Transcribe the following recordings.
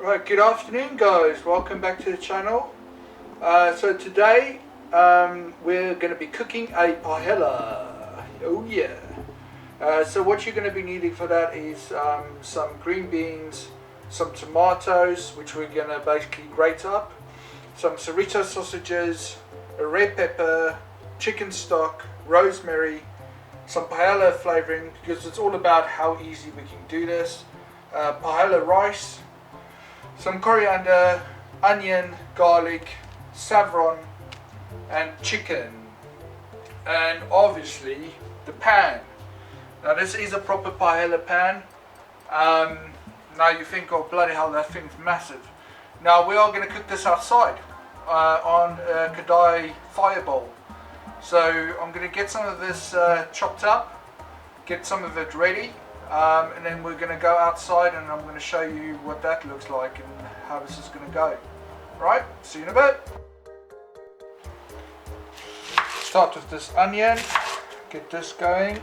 Right, good afternoon guys, welcome back to the channel. So today we're going to be cooking a paella. Oh yeah. So what you're going to be needing for that is some green beans, some tomatoes which we're going to basically grate up, some chorizo sausages, a red pepper, chicken stock, rosemary, some paella flavouring because it's all about how easy we can do this, paella rice, some coriander, onion, garlic, saffron and chicken, and obviously the pan. Now this is a proper paella pan. Now you think, oh bloody hell, that thing's massive. Now we are going to cook this outside on a Kadai fireball. So I'm going to get some of this chopped up, get some of it ready, and then we're going to go outside and I'm going to show you what that looks like and how this is going to go. Right, see you in a bit. Start with this onion, get this going.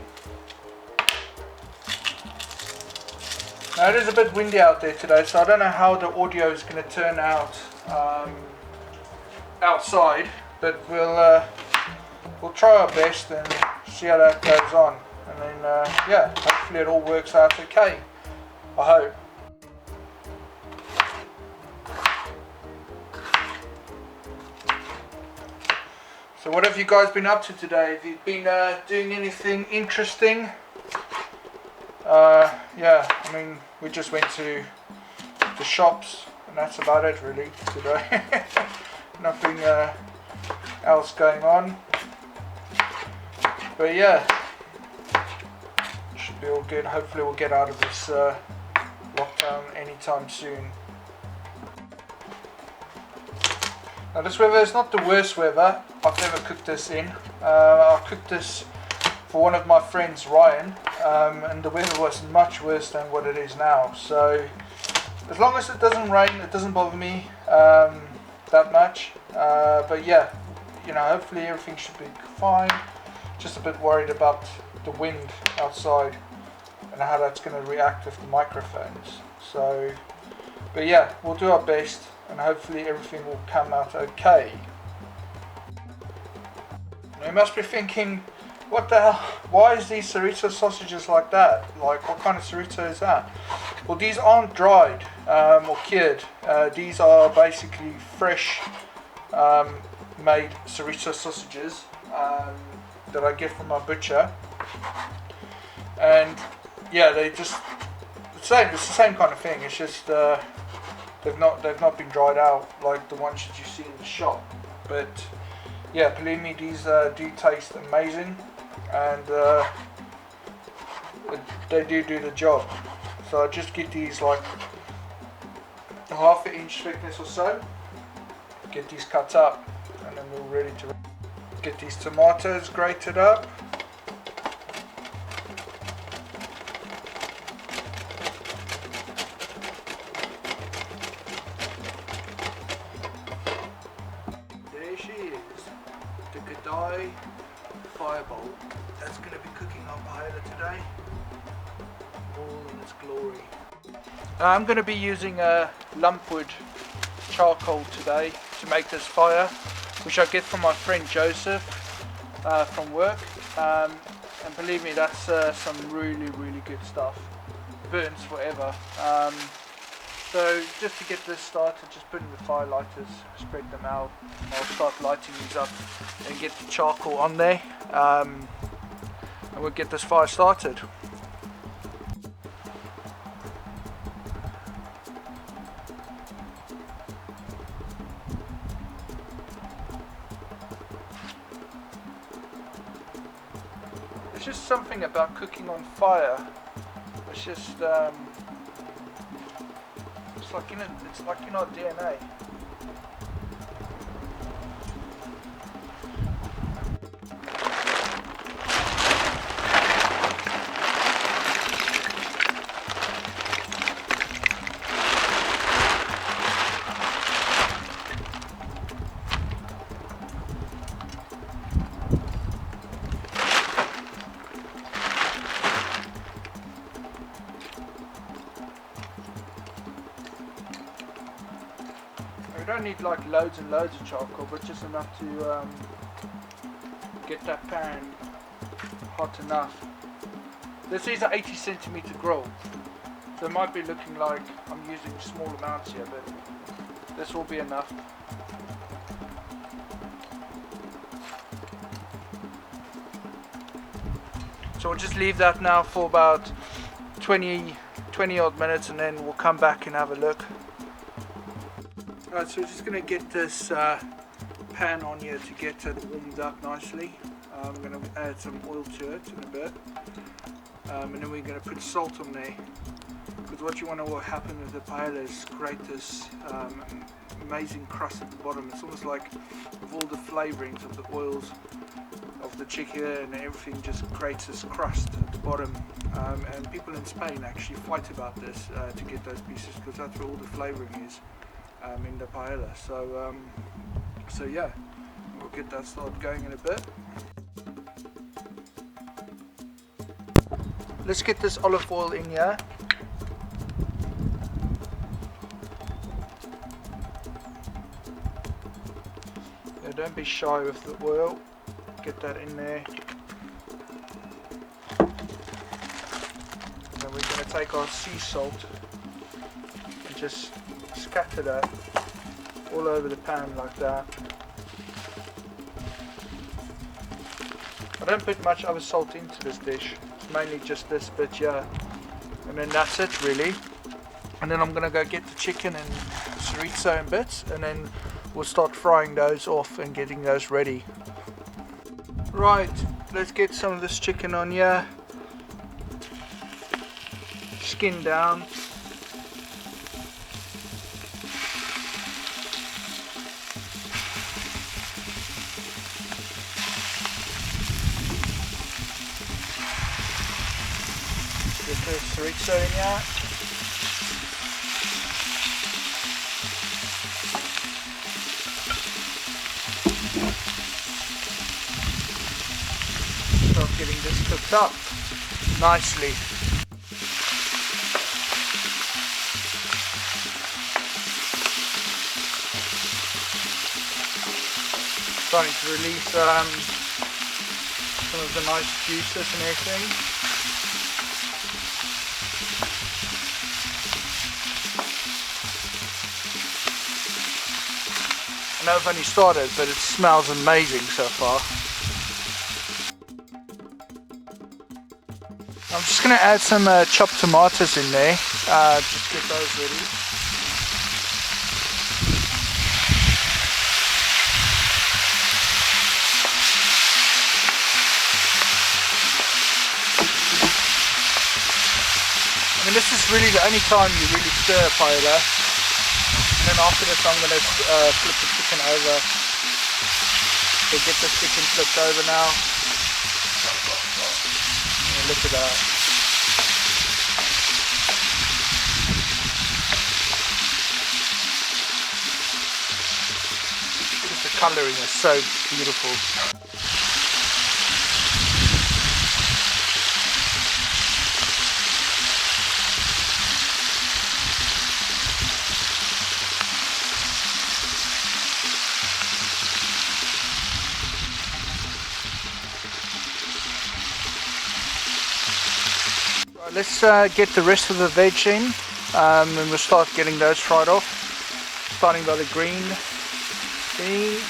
Now it is a bit windy out there today, so I don't know how the audio is going to turn out outside, but we'll try our best and see how that goes on. And then, yeah, hopefully it all works out okay. I hope. So what have you guys been up to today? Have you been doing anything interesting? Yeah, I mean, we just went to the shops and that's about it really today. Nothing else going on. But yeah, should be all good. Hopefully we'll get out of this lockdown anytime soon. Now this weather is not the worst weather I've ever cooked this in. I cooked this for one of my friends, Ryan, and the weather was much worse than what it is now. So as long as it doesn't rain, it doesn't bother me that much. But yeah, you know, hopefully everything should be fine. Just a bit worried about the wind outside and how that's going to react with the microphones. So, but yeah, we'll do our best and hopefully everything will come out okay. Now you must be thinking, what the hell, why is these chorizo sausages like that? Like, what kind of chorizo is that? Well, these aren't dried or cured. These are basically fresh made chorizo sausages that I get from my butcher. And yeah, they just it's the same kind of thing. It's just they've not been dried out like the ones that you see in the shop. But yeah, believe me, these do taste amazing, and they do the job. So I just get these like half an inch thickness or so, get these cut up, and then we're ready to get these tomatoes grated up. There she is, the Kadai fireball. That's going to be cooking our paella today, all in its glory. I'm going to be using a lumpwood charcoal today to make this fire, which I get from my friend Joseph from work, and believe me, that's some really good stuff. Burns forever. So just to get this started, just put in the fire lighters, spread them out. I'll start lighting these up and get the charcoal on there, and we'll get this fire started. It's just something about cooking on fire. It's just it's like in our DNA. We don't need like loads and loads of charcoal, but just enough to get that pan hot enough. This is an 80 centimeter grill, so it might be looking like I'm using small amounts here, but this will be enough. So we'll just leave that now for about 20 odd minutes, and then we'll come back and have a look. Alright, so we're just going to get this pan on here to get it warmed up nicely. I'm going to add some oil to it in a bit, and then we're going to put salt on there, because what you want to happen with the paella is create this amazing crust at the bottom. It's almost like with all the flavourings of the oils of the chicken and everything, just creates this crust at the bottom, and people in Spain actually fight about this to get those pieces, because that's where all the flavouring is in the paella. So yeah, we'll get that started going in a bit. Let's get this olive oil in here. Yeah, don't be shy with the oil. Get that in there. Then we're going to take our sea salt and just scatter that all over the pan like that. I don't put much other salt into this dish. It's mainly just this bit here. And then that's it really. And then I'm going to go get the chicken and chorizo in bits, and then we'll start frying those off and getting those ready. Right, let's get some of this chicken on here. Skin down. Get the chorizo in here. Start getting this cooked up nicely. Starting to release some of the nice juices and everything. I know I've only started, but it smells amazing so far. I'm just going to add some chopped tomatoes in there, just get those ready. I mean, this is really the only time you really stir a paella. And then after this I'm going to flip the chicken over. So get the chicken flipped over now. And look at that. Just the colouring is so beautiful. Let's get the rest of the veg in, and we'll start getting those fried off, starting by the green beans.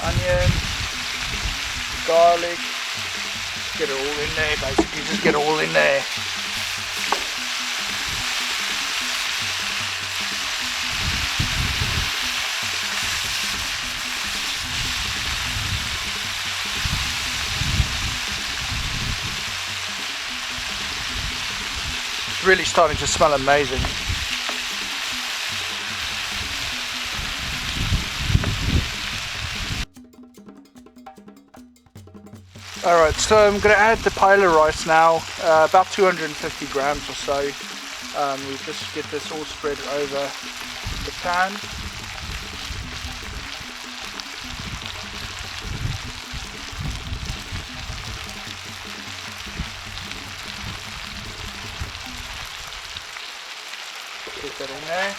Onion, garlic, get it all in there basically, just get it all in there. Really starting to smell amazing. Alright, so I'm going to add the paella rice now, about 250 grams or so. We just get this all spread over the pan. Get that in there.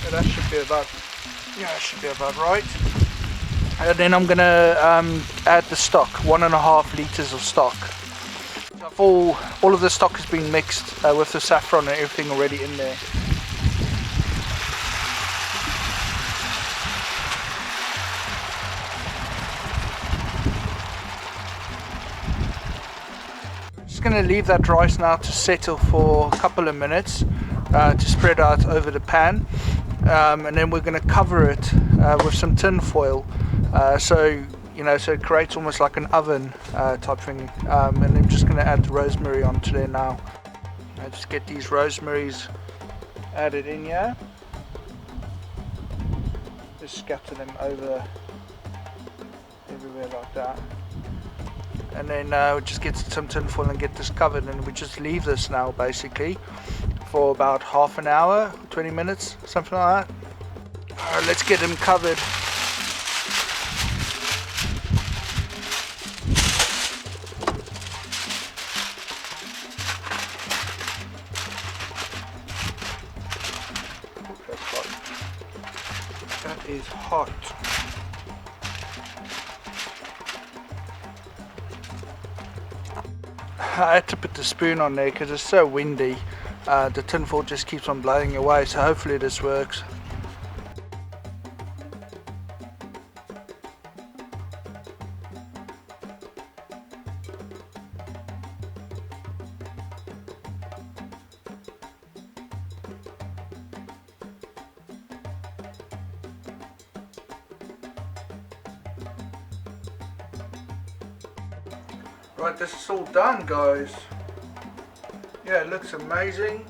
So that should be about, yeah, should be about right. And then I'm gonna add the stock, 1.5 liters of stock. So all of the stock has been mixed with the saffron and everything already in there. Just going to leave that rice now to settle for a couple of minutes to spread out over the pan, and then we're going to cover it with some tin foil, so it creates almost like an oven type thing. And I'm just going to add the rosemary onto there now. Just get these rosemaries added in here. Just scatter them over everywhere like that. And then we just get some tin foil and get this covered, and we just leave this now basically for about half an hour, 20 minutes, something like that. Let's get them covered. That is hot. I had to put the spoon on there because it's so windy. The tin foil just keeps on blowing away, so hopefully this works. Right, this is all done, guys. Yeah, it looks amazing.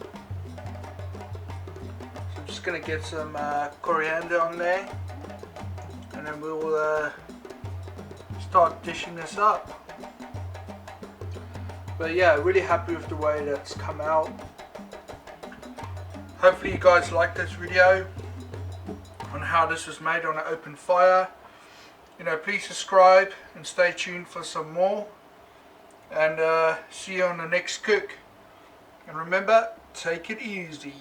So I'm just gonna get some coriander on there, and then we'll start dishing this up. But yeah, really happy with the way that's come out. Hopefully you guys like this video on how this was made on an open fire. Please subscribe and stay tuned for some more. And see you on the next cook. And remember, take it easy.